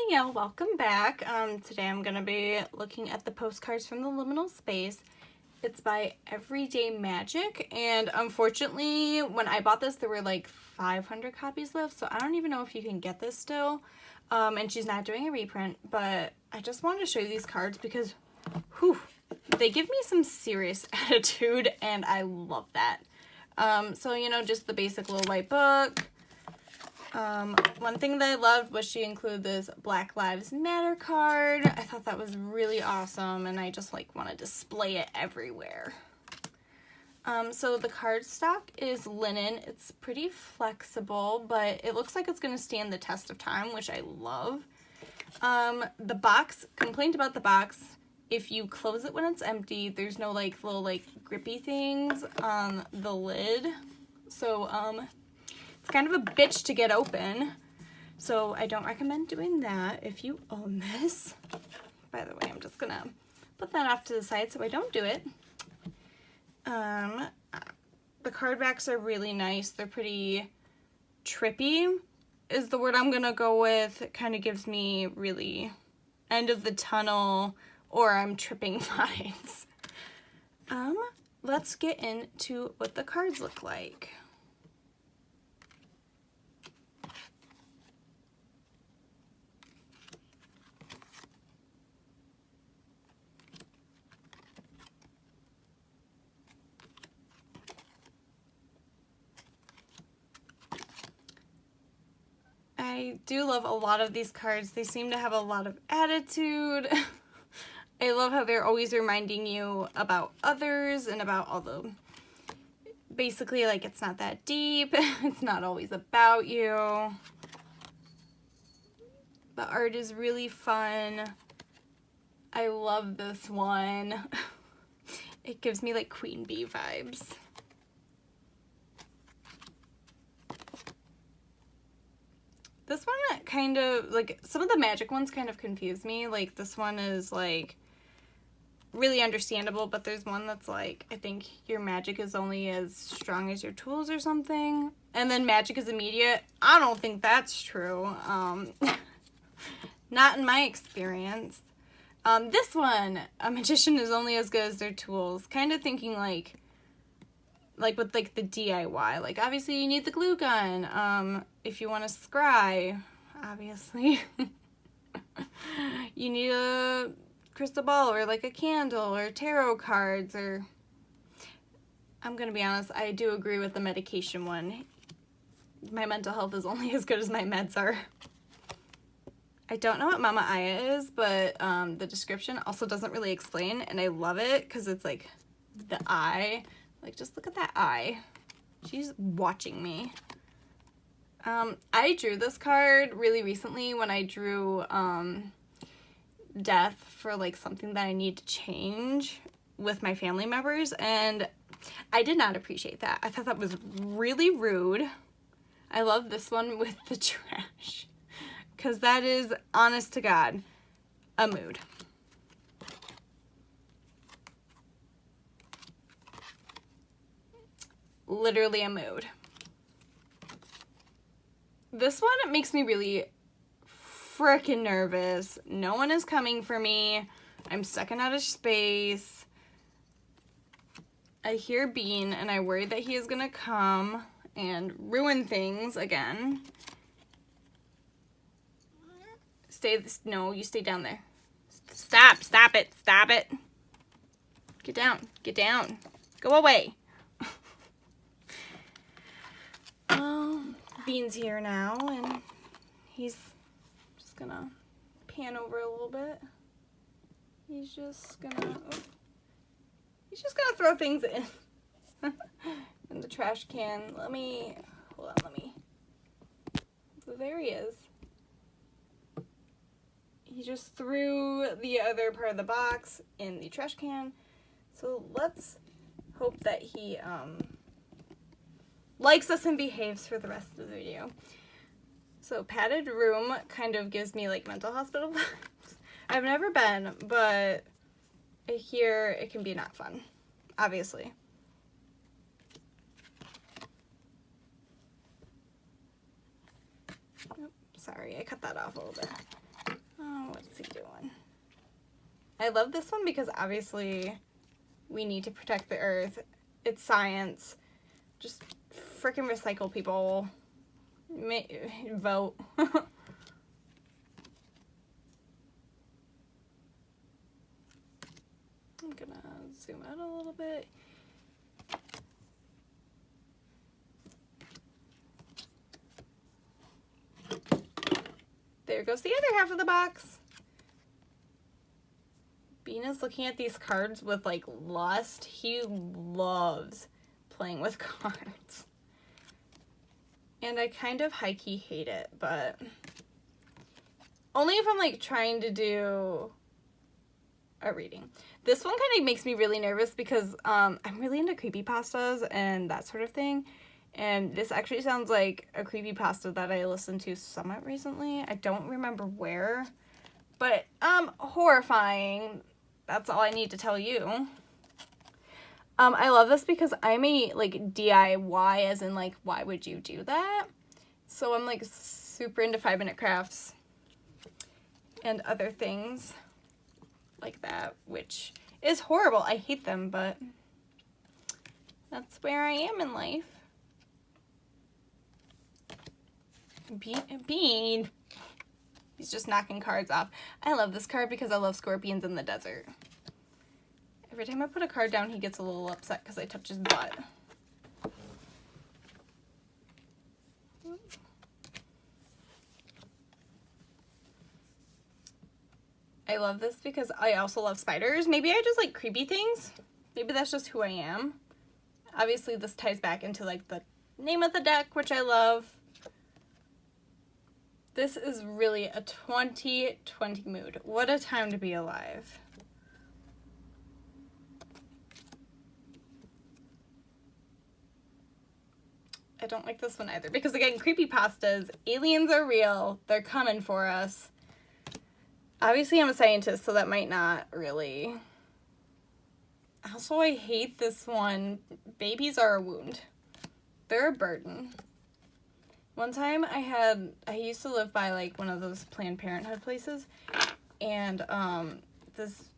Hey y'all, welcome back. Today I'm going to be looking at the postcards from the Liminal space. It's by Everyday Magic, and unfortunately when I bought this there were like 500 copies left, so I don't even know if you can get this still. And she's not doing a reprint, but I just wanted to show you these cards because they give me some serious attitude and I love that. So you know, just the basic little white book. One thing that I loved was she included this Black Lives Matter card. I thought that was really awesome and I just like want to display it everywhere. So the cardstock is linen. It's pretty flexible, but it looks like it's going to stand the test of time, which I love. The box, complaint about the box, if you close it when it's empty, there's no like little like grippy things on the lid. So, it's kind of a bitch to get open, so I don't recommend doing that if you own this. By the way, I'm just gonna put that off to the side so I don't do it. The card backs are really nice. They're pretty trippy is the word I'm gonna go with. It kind of gives me really end of the tunnel or I'm tripping vibes. Let's get into what the cards look like. I do love a lot of these cards. They seem to have a lot of attitude. I love how they're always reminding you about others and about all the, basically like it's not that deep. It's not always about you. The art is really fun. I love this one. It gives me like Queen Bee vibes. This one kind of, like, some of the magic ones kind of confuse me. Like, this one is, like, really understandable, but there's one that's, like, I think your magic is only as strong as your tools or something. And then magic is immediate. I don't think that's true. Not in my experience. This one, a magician is only as good as their tools. Kind of thinking, like with like the DIY, like obviously you need the glue gun. If you want to scry, obviously you need a crystal ball or like a candle or tarot cards, or I'm gonna be honest, I do agree with the medication one. My mental health is only as good as my meds are. I don't know what Mama Aya is, but the description also doesn't really explain, and I love it because it's like the eye. Like, just look at that eye. She's watching me. I drew this card really recently when I drew death for like something that I need to change with my family members, and I did not appreciate that. I thought that was really rude. I love this one with the trash because that is, honest to God, a mood. Literally a mood. This one, it makes me really freaking nervous. No one is coming for me. I'm stuck in outer space. I hear Bean and I worry that he is gonna come and ruin things again. No, you stay down there. Stop it, stop it. Get down, go away. Bean's here now, and he's just gonna pan over a little bit. He's just gonna throw things in in the trash can. Hold on. So there he is. He just threw the other part of the box in the trash can. So let's hope that he likes us and behaves for the rest of the video. So padded room kind of gives me like mental hospital vibes. I've never been, but I hear it can be not fun, obviously. Sorry, I cut that off a little bit. Oh, what's he doing? I love this one because obviously we need to protect the earth. It's science. Just freaking recycle, people. Vote. I'm gonna zoom out a little bit. There goes the other half of the box. Bean is looking at these cards with like lust. He loves playing with cards. And I kind of high-key hate it, but only if I'm like trying to do a reading. This one kind of makes me really nervous because I'm really into creepypastas and that sort of thing. And this actually sounds like a creepypasta that I listened to somewhat recently. I don't remember where, but horrifying. That's all I need to tell you. I love this because I'm a like DIY, as in like, why would you do that? So I'm like super into 5-minute crafts and other things like that, which is horrible. I hate them, but that's where I am in life. Bean. He's just knocking cards off. I love this card because I love scorpions in the desert. Every time I put a card down, he gets a little upset because I touch his butt. I love this because I also love spiders. Maybe I just like creepy things. Maybe that's just who I am. Obviously, this ties back into like the name of the deck, which I love. This is really a 2020 mood. What a time to be alive. I don't like this one either because, again, creepypastas, aliens are real. They're coming for us. Obviously, I'm a scientist, so that might not really. Also, I hate this one. Babies are a wound. They're a burden. One time I used to live by like one of those Planned Parenthood places, and this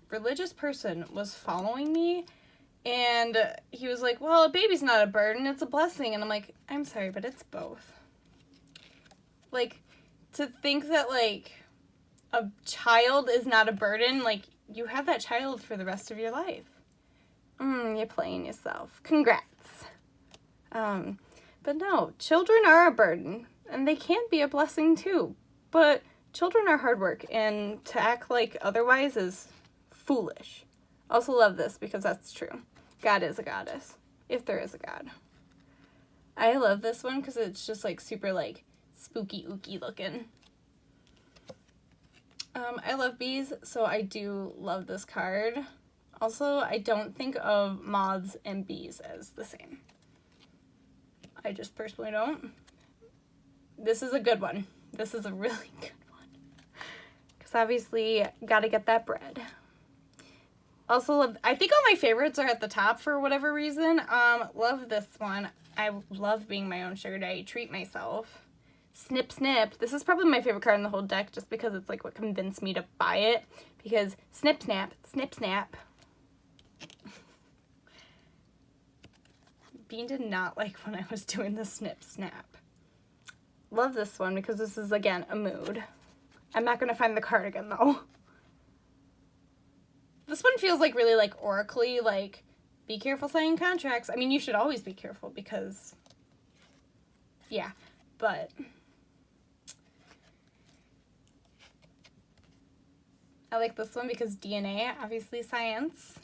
religious person was following me, and he was like, well, a baby's not a burden, it's a blessing. And I'm like, I'm sorry, but it's both. Like, to think that like a child is not a burden, like you have that child for the rest of your life. You're playing yourself. Congrats. But no, children are a burden, and they can be a blessing too. But children are hard work, and to act like otherwise is foolish. Also love this because that's true. God is a goddess, if there is a God. I love this one because it's just like super like spooky ooky looking. I love bees, so I do love this card. Also, I don't think of moths and bees as the same. I just personally don't. This is a good one. This is a really good one. Because obviously, gotta get that bread. Also, love, I think all my favorites are at the top for whatever reason. Love this one. I love being my own sugar daddy. Treat myself. Snip, snip. This is probably my favorite card in the whole deck just because it's like what convinced me to buy it. Because snip, snap, snip, snap. Bean did not like when I was doing the snip snap. Love this one because this is, again, a mood. I'm not going to find the card again, though. This one feels like really, like, oracly, like, be careful signing contracts. I mean, you should always be careful because, yeah, but I like this one because DNA, obviously science.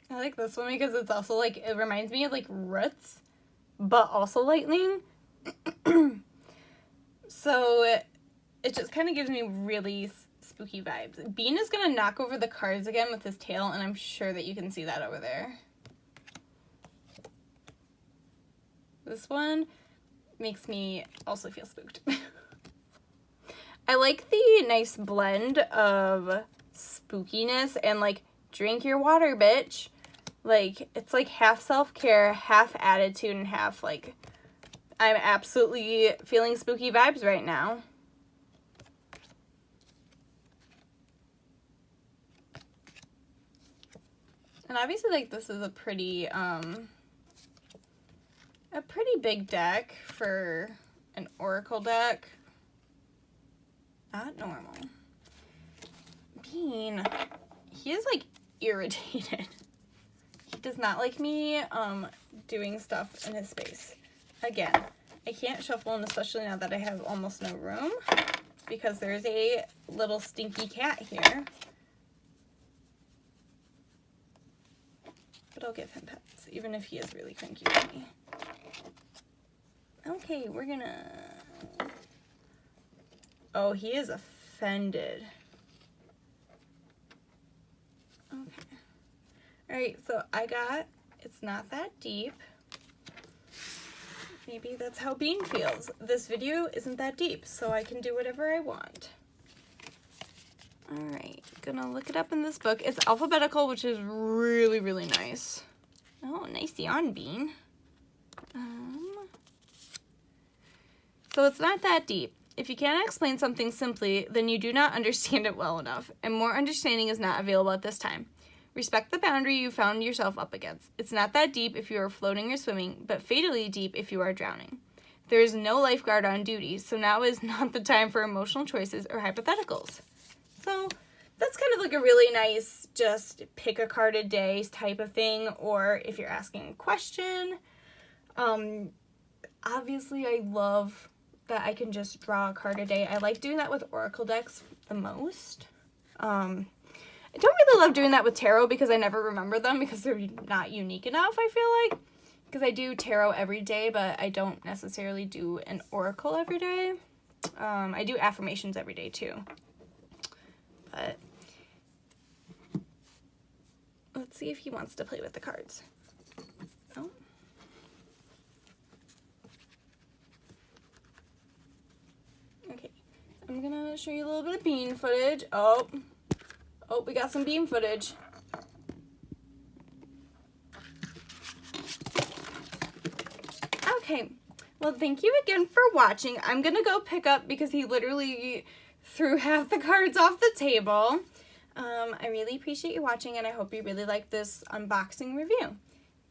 I like this one because it's also like, it reminds me of like roots, but also lightning. So it just kind of gives me really spooky vibes. Bean is going to knock over the cards again with his tail, and I'm sure that you can see that over there. This one makes me also feel spooked. I like the nice blend of spookiness and like, drink your water, bitch, Like, it's like half self-care, half attitude, and half like, I'm absolutely feeling spooky vibes right now. And obviously, like, this is a pretty big deck for an Oracle deck. Not normal. Bean, he is, like, irritated. He does not like me doing stuff in his space. Again, I can't shuffle, and especially now that I have almost no room, because there's a little stinky cat here. But I'll give him pets, even if he is really cranky with me. Okay, we're gonna... Oh, he is offended. Okay. Alright, so I got It's Not That Deep. Maybe that's how Bean feels. This video isn't that deep, so I can do whatever I want. Alright, gonna look it up in this book. It's alphabetical, which is really, really nice. Oh, nicey on, Bean. So it's not that deep. If you cannot explain something simply, then you do not understand it well enough, and more understanding is not available at this time. Respect the boundary you found yourself up against. It's not that deep if you are floating or swimming, but fatally deep if you are drowning. There is no lifeguard on duty, so now is not the time for emotional choices or hypotheticals. So that's kind of like a really nice just pick a card a day type of thing, or if you're asking a question. Obviously I love that I can just draw a card a day. I like doing that with Oracle decks the most. I don't really love doing that with tarot because I never remember them because they're not unique enough, I feel like. Because I do tarot every day, but I don't necessarily do an oracle every day. I do affirmations every day too. But let's see if he wants to play with the cards. Oh. Okay, I'm gonna show you a little bit of Bean footage. Oh, we got some Bean footage. Okay, well, thank you again for watching. I'm gonna go pick up because he literally threw half the cards off the table. I really appreciate you watching, and I hope you really like this unboxing review.